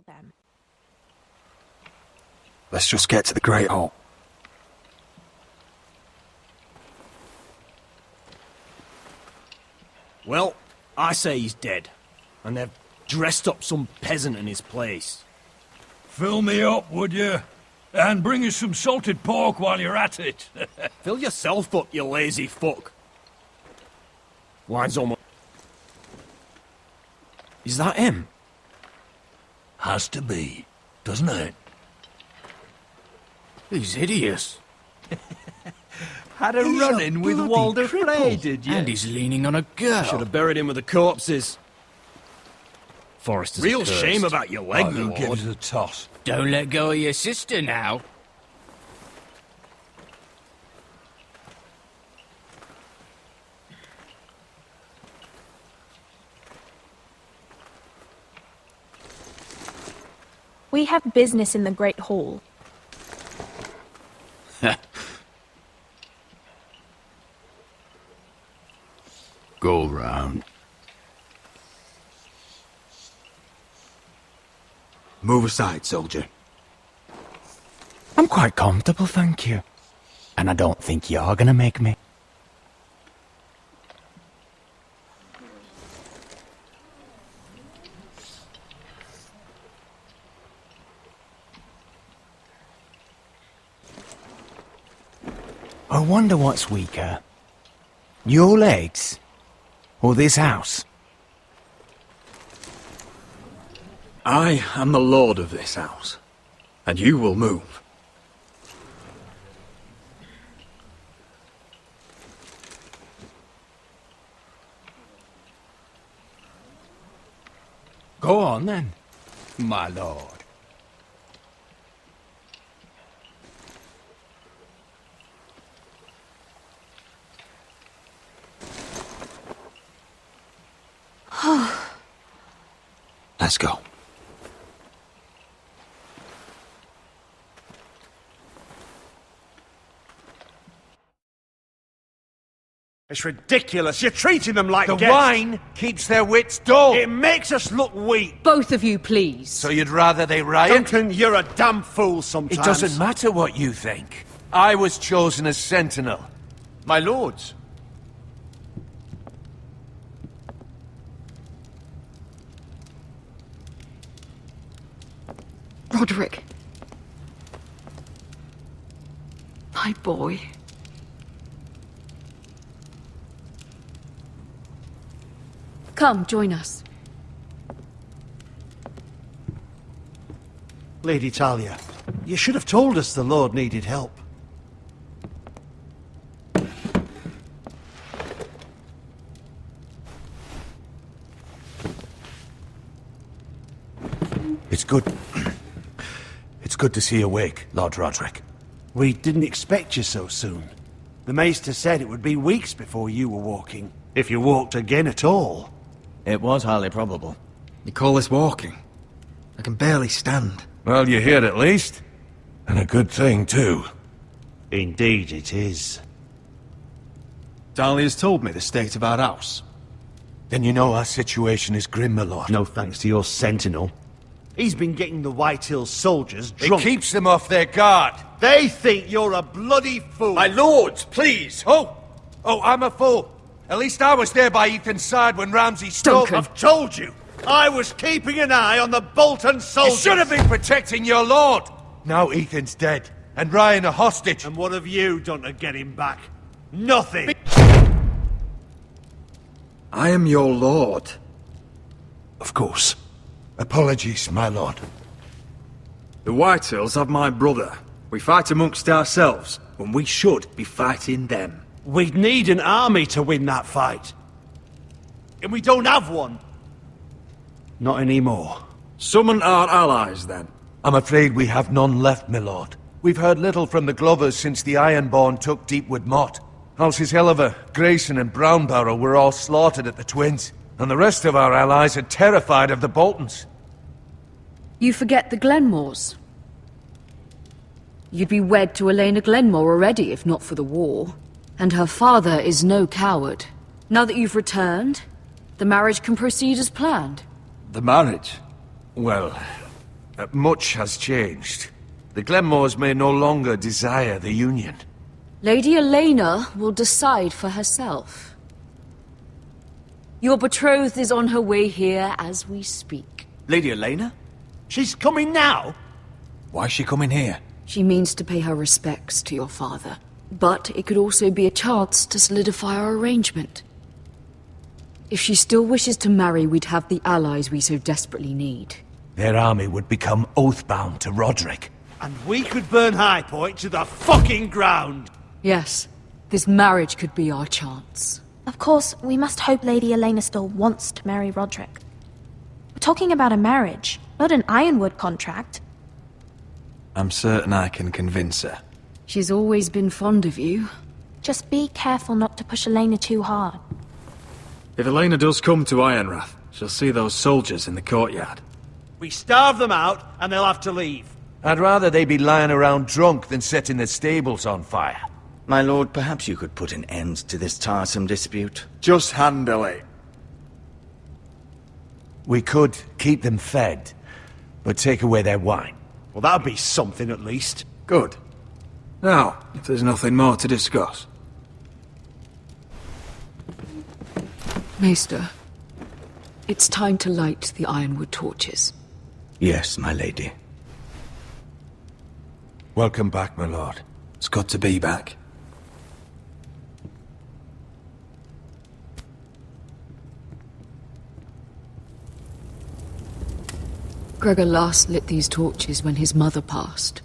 them. Let's just get to the Great Hall. Well, I say he's dead, and they've dressed up some peasant in his place. Fill me up, would you? And bring us some salted pork while you're at it. Fill yourself up, you lazy fuck. Wine's almost... Is that him? Has to be, doesn't it? He's hideous. Had a run-in with Walder Frey, did you? And he's leaning on a girl. Should have buried him with the corpses. Forrester's Real cursed. shame about your leg, Oh, who Lord. gives a toss? Don't let go of your sister now. We have business in the Great Hall. Go round. Move aside, soldier. I'm quite comfortable, thank you. And I don't think you're gonna make me. I wonder what's weaker. Your legs? Or this house? I am the lord of this house, and you will move. Go on then, my lord. Let's go. It's ridiculous. You're treating them like The guests. wine keeps their wits dull. It makes us look weak. Both of you, please. So you'd rather they riot? Duncan, you're a damn fool sometimes. It doesn't matter what you think. I was chosen as sentinel. My lords. Roderick. My boy. Come, join us. Lady Talia, you should have told us the Lord needed help. It's good. It's good to see you awake, Lord Roderick. We didn't expect you so soon. The Maester said it would be weeks before you were walking, if you walked again at all. It was highly probable. You call this walking? I can barely stand. Well, you're here at least. And a good thing, too. Indeed it is. Dahlia's told me the state of our house. Then you know our situation is grim, my lord. No thanks to your sentinel. He's been getting the White Hills soldiers It drunk. keeps them off their guard. They think you're a bloody fool. My lords, please! Oh, I'm a fool. At least I was there by Ethan's side when Ramsay stole... Duncan. I've told you. I was keeping an eye on the Bolton You soldiers. should have been protecting your lord. Now Ethan's dead, and Ryan a hostage. And what have you done to get him back? Nothing. I am your lord. Of course. Apologies, my lord. The Whitehills have my brother. We fight amongst ourselves, when we should be fighting them. We'd need an army to win that fight. And we don't have one. Not anymore. Summon our allies, then. I'm afraid we have none left, my lord. We've heard little from the Glovers since the Ironborn took Deepwood Motte. Houses Helliver, Grayson and Brownbarrow were all slaughtered at the Twins, and the rest of our allies are terrified of the Boltons. You forget the Glenmores. You'd be wed to Elena Glenmore already if not for the war. And her father is no coward. Now that you've returned, the marriage can proceed as planned. The marriage? Well, Much has changed. The Glenmores may no longer desire the Union. Lady Elena will decide for herself. Your betrothed is on her way here as we speak. Lady Elena? She's coming now? Why's she coming here? She means to pay her respects to your father. But it could also be a chance to solidify our arrangement. If she still wishes to marry, we'd have the allies we so desperately need. Their army would become oath-bound to Roderick. And we could burn High Point to the fucking ground! Yes, this marriage could be our chance. Of course, we must hope Lady Elena still wants to marry Roderick. We're talking about a marriage, not an ironwood contract. I'm certain I can convince her. She's always been fond of you. Just be careful not to push Elena too hard. If Elena does come to Ironrath, she'll see those soldiers in the courtyard. We starve them out, and they'll have to leave. I'd rather they be lying around drunk than setting the stables on fire. My lord, perhaps you could put an end to this tiresome dispute. Just handle it. We could keep them fed, but take away their wine. Well, that'd be something at least. Good. Now, if there's nothing more to discuss. Maester, it's time to light the ironwood torches. Yes, my lady. Welcome back, my lord. It's good to be back. Gregor last lit these torches when his mother passed.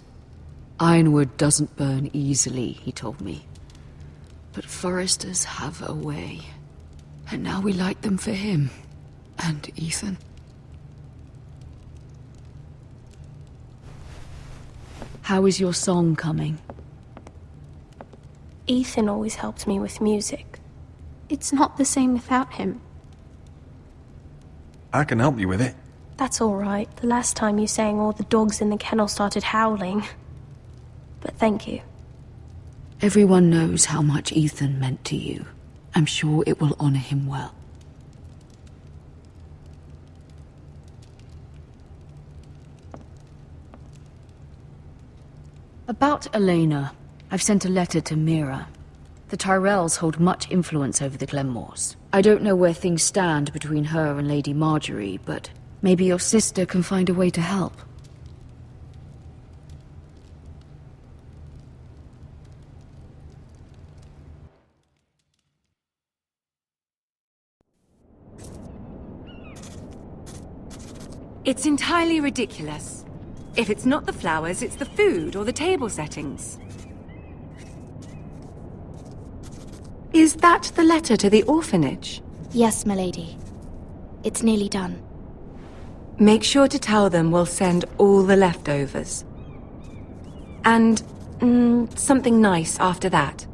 Ironwood doesn't burn easily, he told me. But foresters have a way. And now we light them for him. And Ethan. How is your song coming? Ethan always helps me with music. It's not the same without him. I can help you with it. That's all right. The last time you sang, all the dogs in the kennel started howling. But thank you. Everyone knows how much Ethan meant to you. I'm sure it will honor him well. About Elena, I've sent a letter to Mira. The Tyrells hold much influence over the Glenmores. I don't know where things stand between her and Lady Marjorie, but maybe your sister can find a way to help. It's entirely ridiculous. If it's not the flowers, it's the food or the table settings. Is that the letter to the orphanage? Yes, my lady. It's nearly done. Make sure to tell them we'll send all the leftovers. And, something nice after that.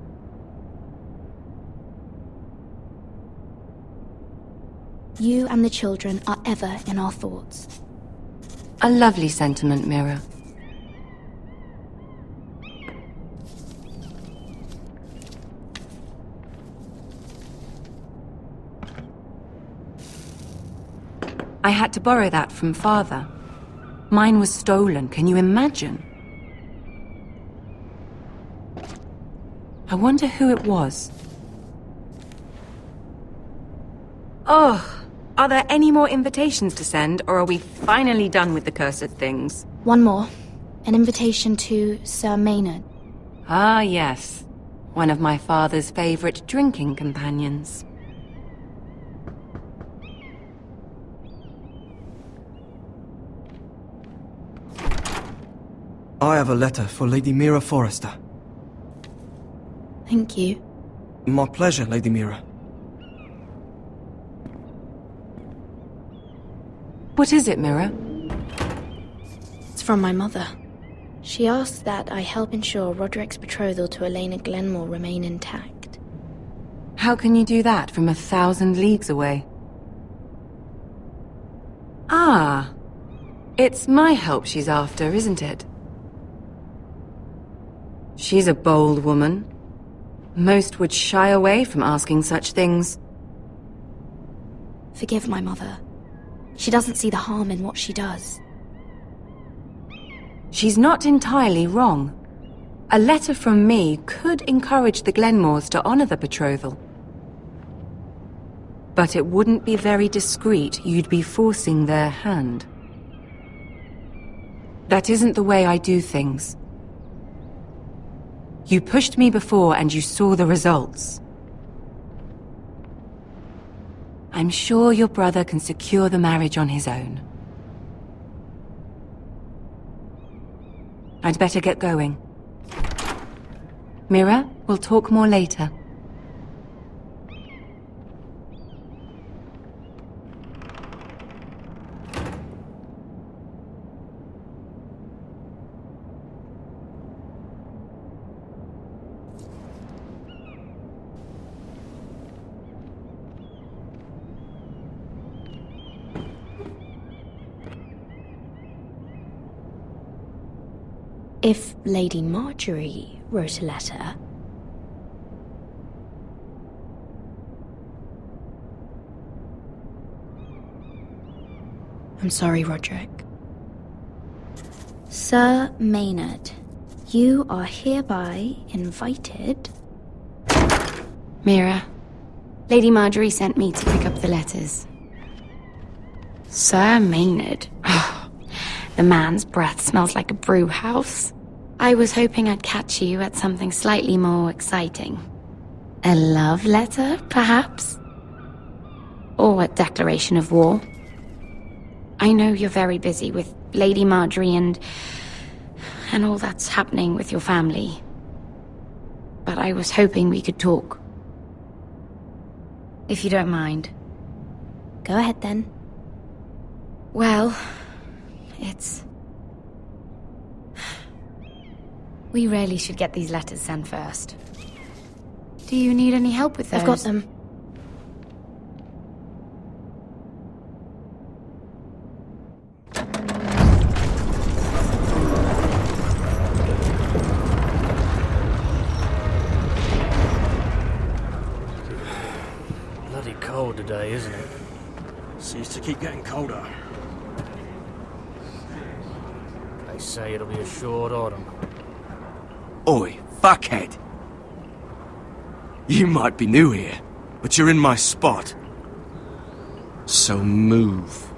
You and the children are ever in our thoughts. A lovely sentiment, Mira. I had to borrow that from Father. Mine was stolen, can you imagine? I wonder who it was. Oh! Are there any more invitations to send, or are we finally done with the cursed things? One more. An invitation to Sir Maynard. Ah, yes. One of my father's favorite drinking companions. I have a letter for Lady Mira Forrester. Thank you. My pleasure, Lady Mira. What is it, Mira? It's from my mother. She asks that I help ensure Roderick's betrothal to Elena Glenmore remain intact. How can you do that from 1,000 leagues away? Ah, it's my help she's after, isn't it? She's a bold woman. Most would shy away from asking such things. Forgive my mother. She doesn't see the harm in what she does. She's not entirely wrong. A letter from me could encourage the Glenmores to honor the betrothal. But it wouldn't be very discreet. You'd be forcing their hand. That isn't the way I do things. You pushed me before and you saw the results. I'm sure your brother can secure the marriage on his own. I'd better get going. Mira, we'll talk more later. If Lady Marjorie wrote a letter... I'm sorry, Roderick. Sir Maynard, you are hereby invited... Mira, Lady Marjorie sent me to pick up the letters. Sir Maynard? The man's breath smells like a brew house. I was hoping I'd catch you at something slightly more exciting. A love letter, perhaps? Or a declaration of war? I know you're very busy with Lady Marjorie and all that's happening with your family. But I was hoping we could talk. If you don't mind. Go ahead then. Well, it's... We really should get these letters sent first. Do you need any help with those? I've got them. Bloody cold today, isn't it? Seems to keep getting colder. They say it'll be a short autumn. Oi, fuckhead! You might be new here, but you're in my spot. So move.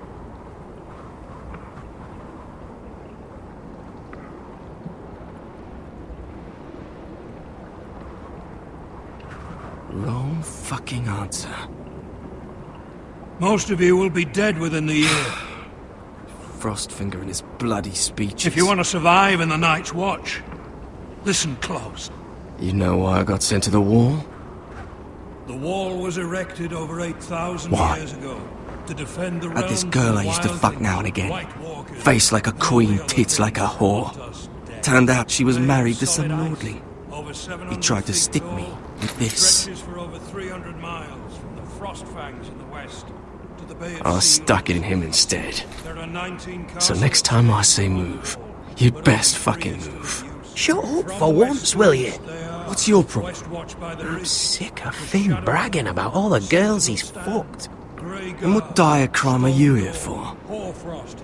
Wrong fucking answer. Most of you will be dead within the year. Frostfinger and his bloody speeches. If you want to survive in the Night's Watch, listen close. You know why I got sent to the wall? The wall was erected over 8,000 Why? years ago to defend the Had this realms girl from I used to wild fuck now and again. White Walkers. Face like a queen, tits like a whore. Turned out she was married to some lordling. He tried to stick me with this. Stretches for over 300 miles from the Frost Fangs in the west to the Bay of I Seals. stuck it in him instead. There are 19 So next time I say move, you'd best fucking move. Shut up for once, will you? What's your problem? I'm sick of Finn bragging about all the girls he's fucked. And what dire crime are you here for?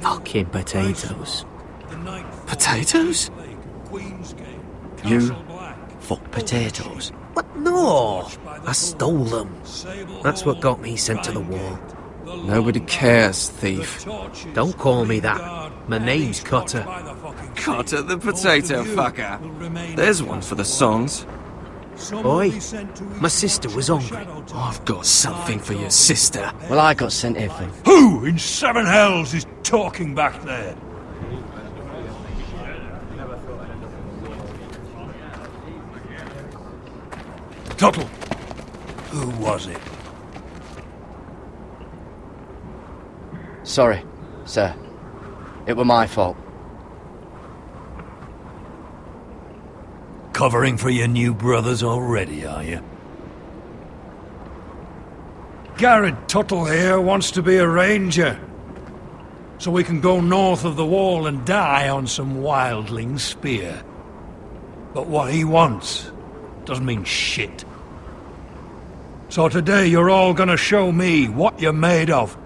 Fucking potatoes. Potatoes? You fuck potatoes? What? No! I stole them. That's what got me sent to the wall. Nobody cares, thief. Don't call me that. My name's Cotter. Cotter the potato fucker. There's one for the songs. Oi, my sister was hungry. I've got something for your sister. Well, I got sent here for... Who in seven hells is talking back there? Tuttle, who was it? Sorry, sir. It were my fault. Covering for your new brothers already, are you? Garrett Tuttle here wants to be a ranger. So we can go north of the wall and die on some wildling spear. But what he wants doesn't mean shit. So today you're all gonna show me what you're made of.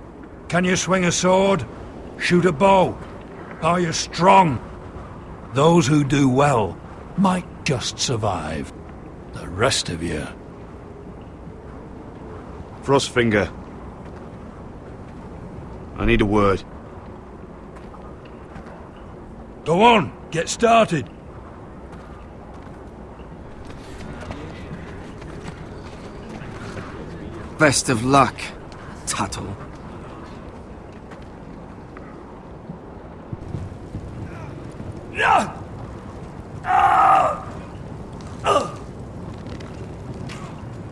Can you swing a sword? Shoot a bow? Are you strong? Those who do well might just survive. The rest of you... Frostfinger. I need a word. Go on, get started. Best of luck, Tuttle.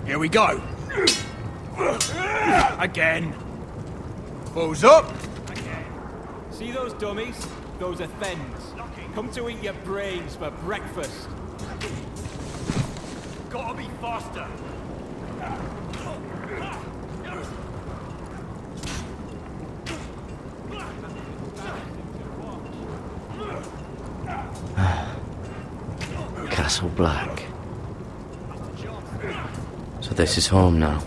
Here we go. Again. Balls up. See those dummies? Those are thens. Come to eat your brains for breakfast. Gotta be faster. Castle Black. So this is home now.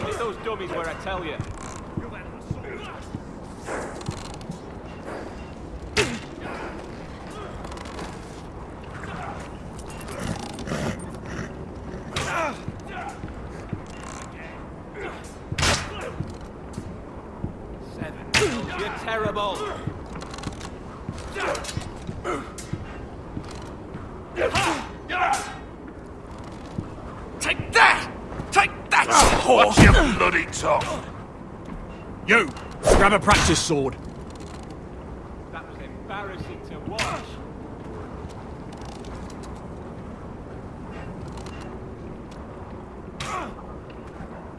Hit those dummies where I tell you. You're terrible. Take that! Take that! Watch your bloody tongue! You! Grab a practice sword. That was embarrassing to watch.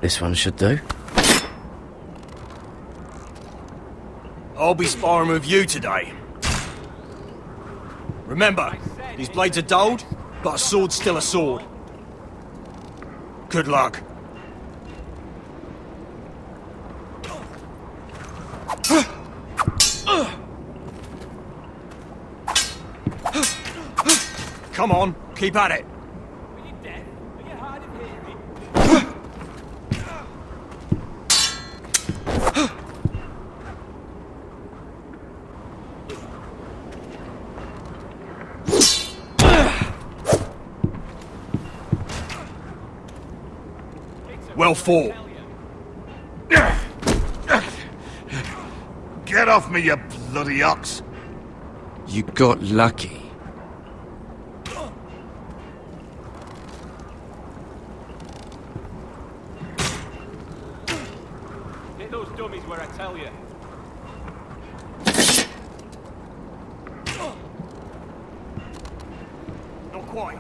This one should do. I'll be sparring with you today. Remember, these blades are dulled, but a sword's still a sword. Good luck. Come on, keep at it. Are you deaf? Are you hard of hearing? Well fought. Get off me, you bloody ox! You got lucky. Hit those dummies where I tell you. Not quite.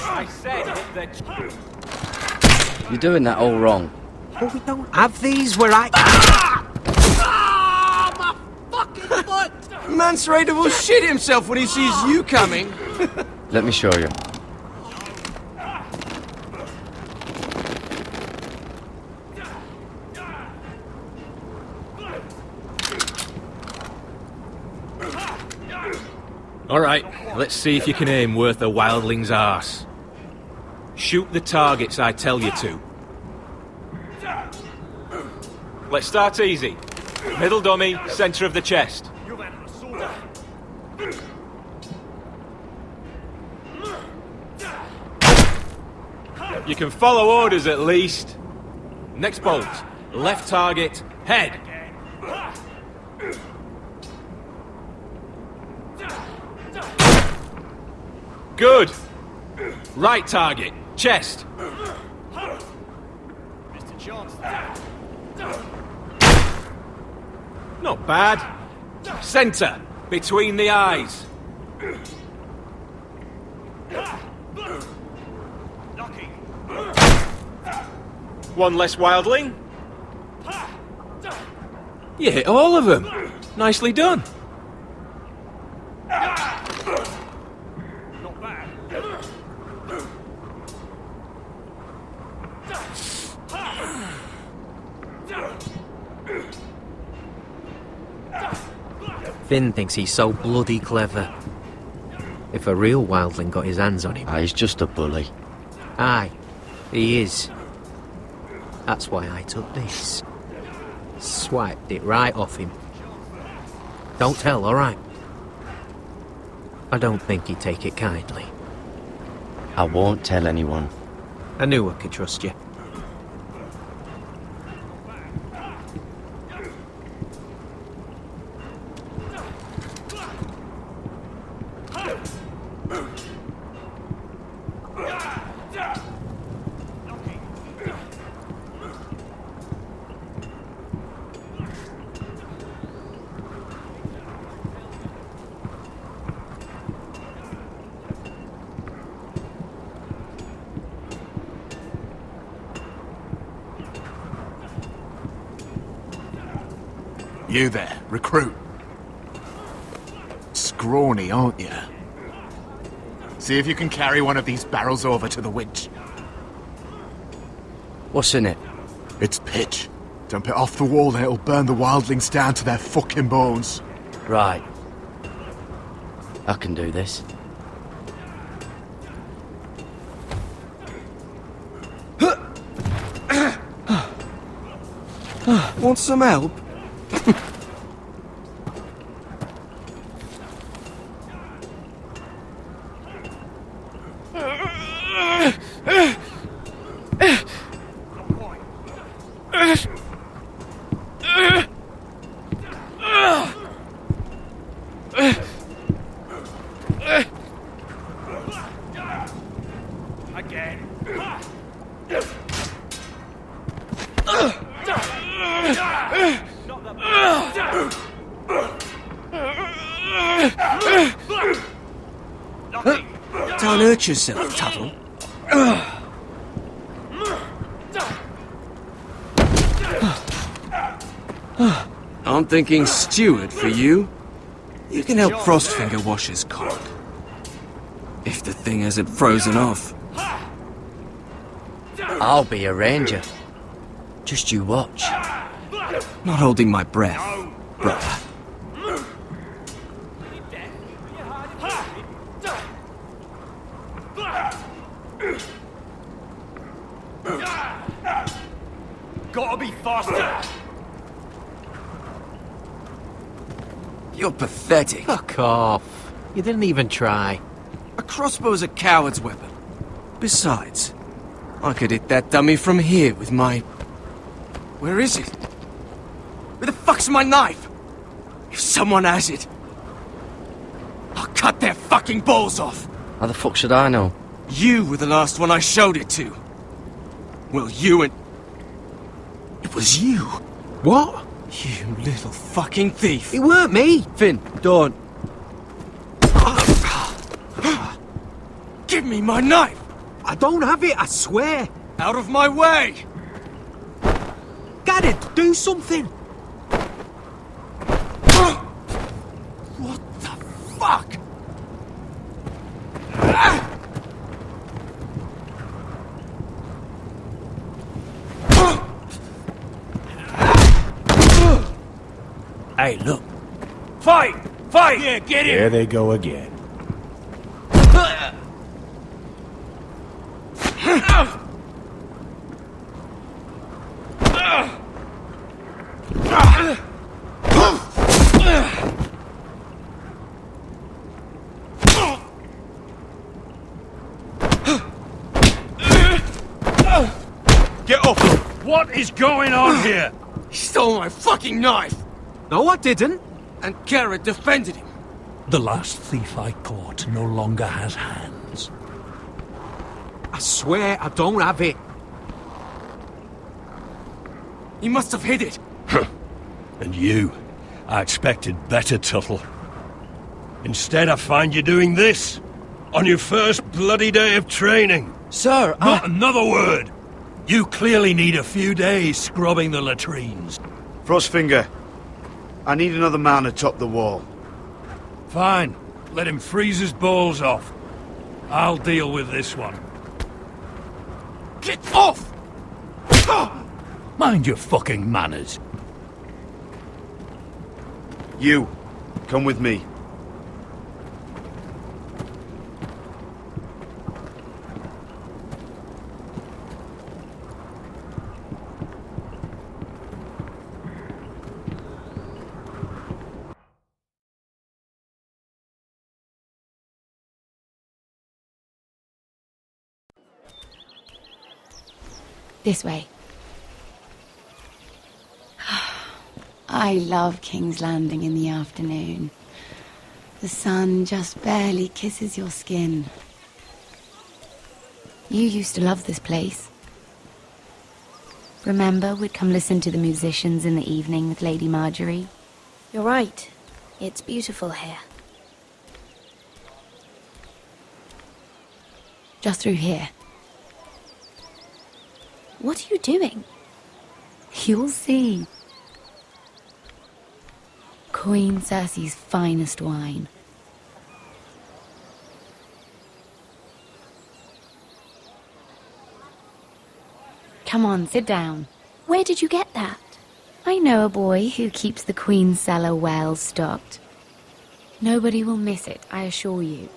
I said hit the... You're doing that all wrong. But we don't have these where I... My fucking foot! Man's Raider will shit himself when he sees you coming. Let me show you. Alright, let's see if you can aim worth a wildling's arse. Shoot the targets I tell you to. Let's start easy. Middle dummy, centre of the chest. You can follow orders at least. Next bolt. Left target, head. Good. Right target, chest. Mr. Johnson. Not bad. Centre, between the eyes. One less wildling. You hit all of them. Nicely done. Not bad. Finn thinks he's so bloody clever. If a real wildling got his hands on him. He's just a bully. Aye, he is. That's why I took this. Swiped it right off him. Don't tell, alright? I don't think he'd take it kindly. I won't tell anyone. I knew I could trust you. You there, recruit. Scrawny, aren't you? See if you can carry one of these barrels over to the winch. What's in it? It's pitch. Dump it off the wall and it'll burn the wildlings down to their fucking bones. Right. I can do this. Want some help? Don't hurt yourself, Tuttle. I'm thinking steward for you. You can help Frostfinger wash his cock. If the thing hasn't frozen off. I'll be a ranger. Just you watch. Not holding my breath, brother. Gotta be faster! You're pathetic. Fuck off. You didn't even try. A crossbow's a coward's weapon. Besides, I could hit that dummy from here with my... Where is it? Where the fuck's my knife? If someone has it, I'll cut their fucking balls off. How the fuck should I know? You were the last one I showed it to. Well, you and... It was you. What? You little fucking thief. It weren't me. Finn, don't. Give me my knife. I don't have it, I swear. Out of my way. Got it. Do something. What the fuck? Hey, look. Fight! Fight! Yeah, get in! There they go again. Get off! What is going on here? He stole my fucking knife! No, I didn't. And Garrett defended him. The last thief I caught no longer has hands. I swear I don't have it. He must have hid it. And you, I expected better, Tuttle. Instead, I find you doing this on your first bloody day of training. Sir, Not another word. You clearly need a few days scrubbing the latrines. Frostfinger, I need another man atop the wall. Fine. Let him freeze his balls off. I'll deal with this one. Get off! Mind your fucking manners. You, come with me. This way. I love King's Landing in the afternoon. The sun just barely kisses your skin. You used to love this place. Remember, we'd come listen to the musicians in the evening with Lady Marjorie? You're right. It's beautiful here. Just through here. What are you doing? You'll see. Queen Cersei's finest wine. Come on, sit down. Where did you get that? I know a boy who keeps the Queen's cellar well stocked. Nobody will miss it, I assure you.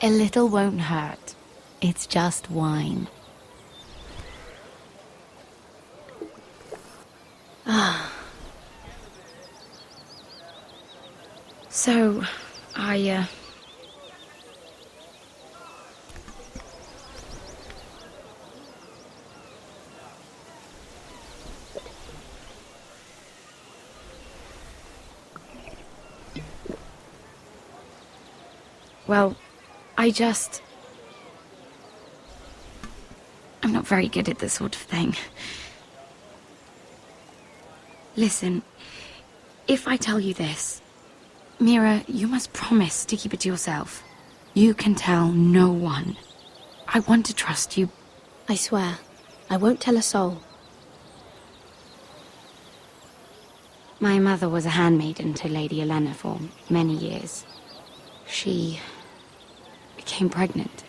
A little won't hurt. It's just wine. Ah. So, Well, I'm not very good at this sort of thing. Listen, if I tell you this, Mira, you must promise to keep it to yourself. You can tell no one. I want to trust you. I swear, I won't tell a soul. My mother was a handmaiden to Lady Olenna for many years. She became pregnant.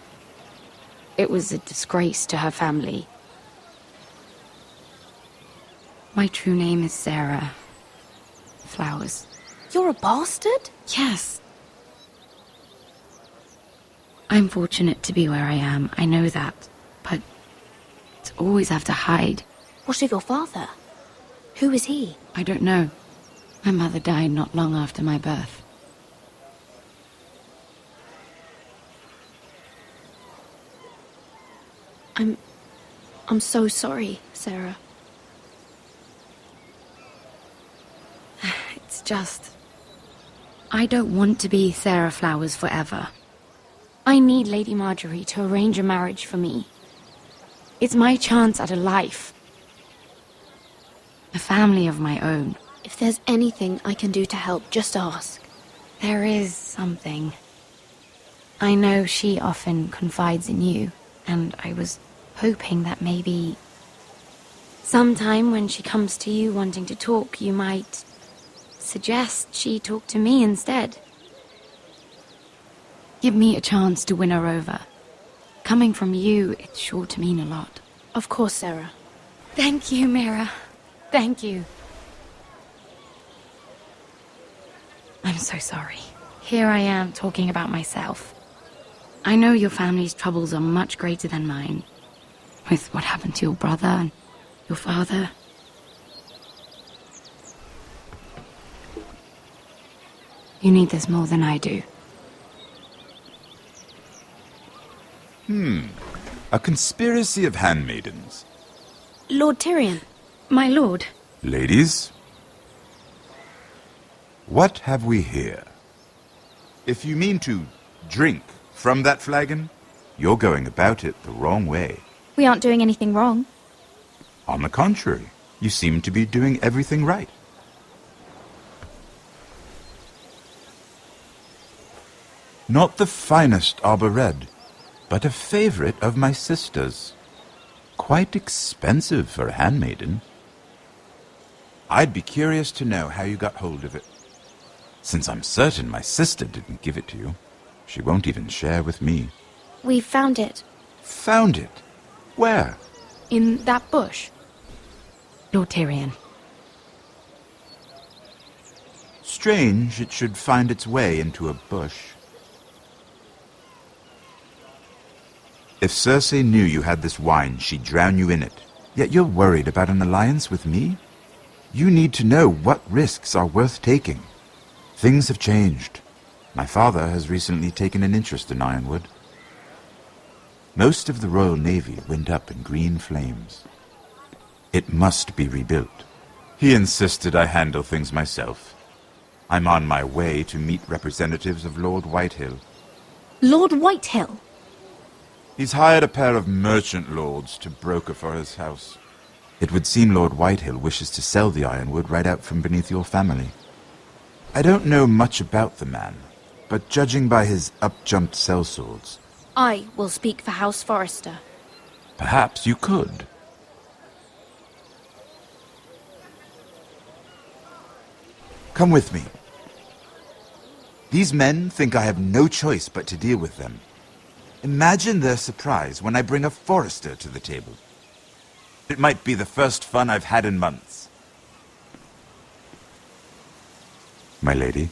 It was a disgrace to her family. My true name is Sarah Flowers. You're a bastard? Yes. I'm fortunate to be where I am, I know that. But to always have to hide. What of your father? Who is he? I don't know. My mother died not long after my birth. I'm so sorry, Sarah. It's just... I don't want to be Sarah Flowers forever. I need Lady Marjorie to arrange a marriage for me. It's my chance at a life. A family of my own. If there's anything I can do to help, just ask. There is something. I know she often confides in you, and I was hoping that maybe sometime when she comes to you wanting to talk, you might suggest she talk to me instead. Give me a chance to win her over. Coming from you, it's sure to mean a lot. Of course, Sarah. Thank you, Mira. Thank you. I'm so sorry. Here I am talking about myself. I know your family's troubles are much greater than mine. With what happened to your brother and your father. You need this more than I do. A conspiracy of handmaidens. Lord Tyrion. My lord. Ladies, what have we here? If you mean to drink from that flagon, you're going about it the wrong way. We aren't doing anything wrong. On the contrary, you seem to be doing everything right. Not the finest arbor red, but a favorite of my sister's. Quite expensive for a handmaiden. I'd be curious to know how you got hold of it. Since I'm certain my sister didn't give it to you, she won't even share with me. We found it. Found it? Where? In that bush. Lord Tyrion. Strange it should find its way into a bush. If Cersei knew you had this wine, she'd drown you in it. Yet you're worried about an alliance with me? You need to know what risks are worth taking. Things have changed. My father has recently taken an interest in Ironwood. Most of the Royal Navy went up in green flames. It must be rebuilt. He insisted I handle things myself. I'm on my way to meet representatives of Lord Whitehill. Lord Whitehill? He's hired a pair of merchant lords to broker for his house. It would seem Lord Whitehill wishes to sell the Ironwood right out from beneath your family. I don't know much about the man, but judging by his up-jumped sellswords... I will speak for House Forrester. Perhaps you could. Come with me. These men think I have no choice but to deal with them. Imagine their surprise when I bring a Forrester to the table. It might be the first fun I've had in months. My lady.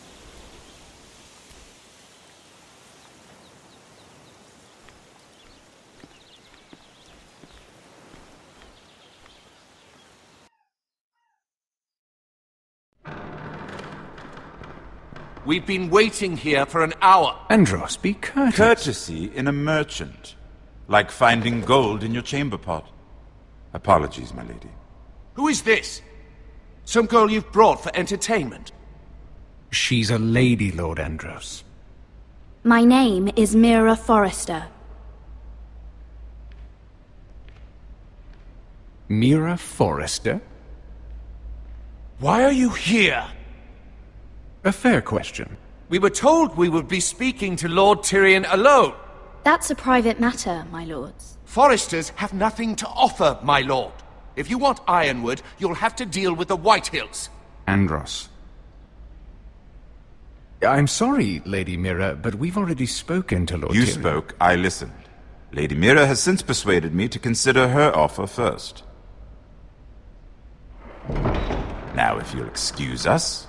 We've been waiting here for an hour. Andros, be courteous. Courtesy in a merchant. Like finding gold in your chamber pot. Apologies, my lady. Who is this? Some girl you've brought for entertainment? She's a lady, Lord Andros. My name is Mira Forrester. Mira Forrester? Why are you here? A fair question. We were told we would be speaking to Lord Tyrion alone. That's a private matter, my lords. Forresters have nothing to offer, my lord. If you want Ironwood, you'll have to deal with the Whitehills. Andros. I'm sorry, Lady Mira, but we've already spoken to Lord Tyrion. You spoke, I listened. Lady Mira has since persuaded me to consider her offer first. Now, if you'll excuse us...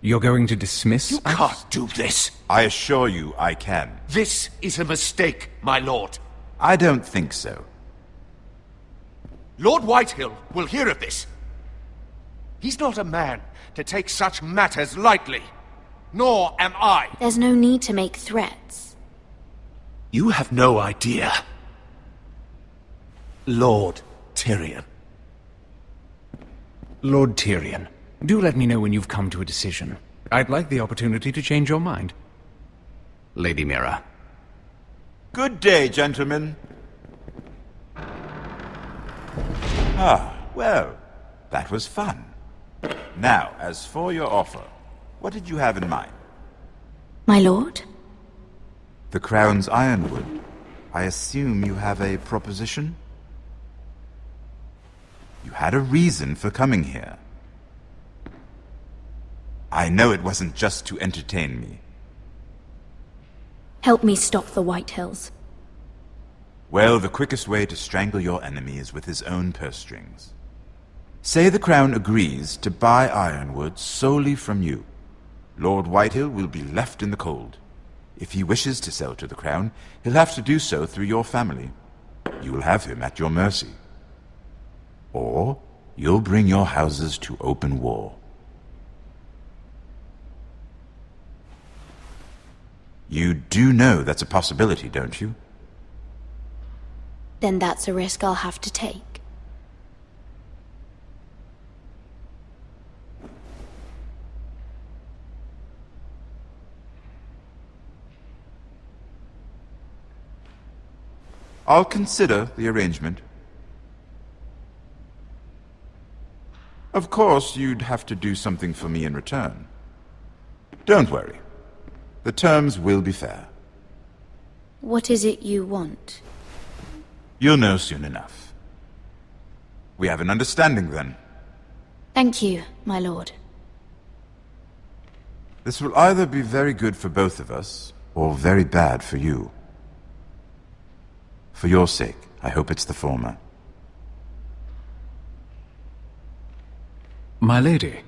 You're going to dismiss You can't do this. I assure you I can. This is a mistake, my lord. I don't think so. Lord Whitehill will hear of this. He's not a man to take such matters lightly. Nor am I. There's no need to make threats. You have no idea. Lord Tyrion. Lord Tyrion, do let me know when you've come to a decision. I'd like the opportunity to change your mind. Lady Mira. Good day, gentlemen. Ah, well, that was fun. Now, as for your offer, what did you have in mind? My lord? The Crown's Ironwood. I assume you have a proposition? You had a reason for coming here. I know it wasn't just to entertain me. Help me stop the Whitehills. Well, the quickest way to strangle your enemy is with his own purse strings. Say the Crown agrees to buy Ironwood solely from you. Lord Whitehill will be left in the cold. If he wishes to sell to the Crown, he'll have to do so through your family. You will have him at your mercy. Or you'll bring your houses to open war. You do know that's a possibility, don't you? Then that's a risk I'll have to take. I'll consider the arrangement. Of course, you'd have to do something for me in return. Don't worry. The terms will be fair. What is it you want? You'll know soon enough. We have an understanding, then. Thank you, my lord. This will either be very good for both of us, or very bad for you. For your sake, I hope it's the former. My lady.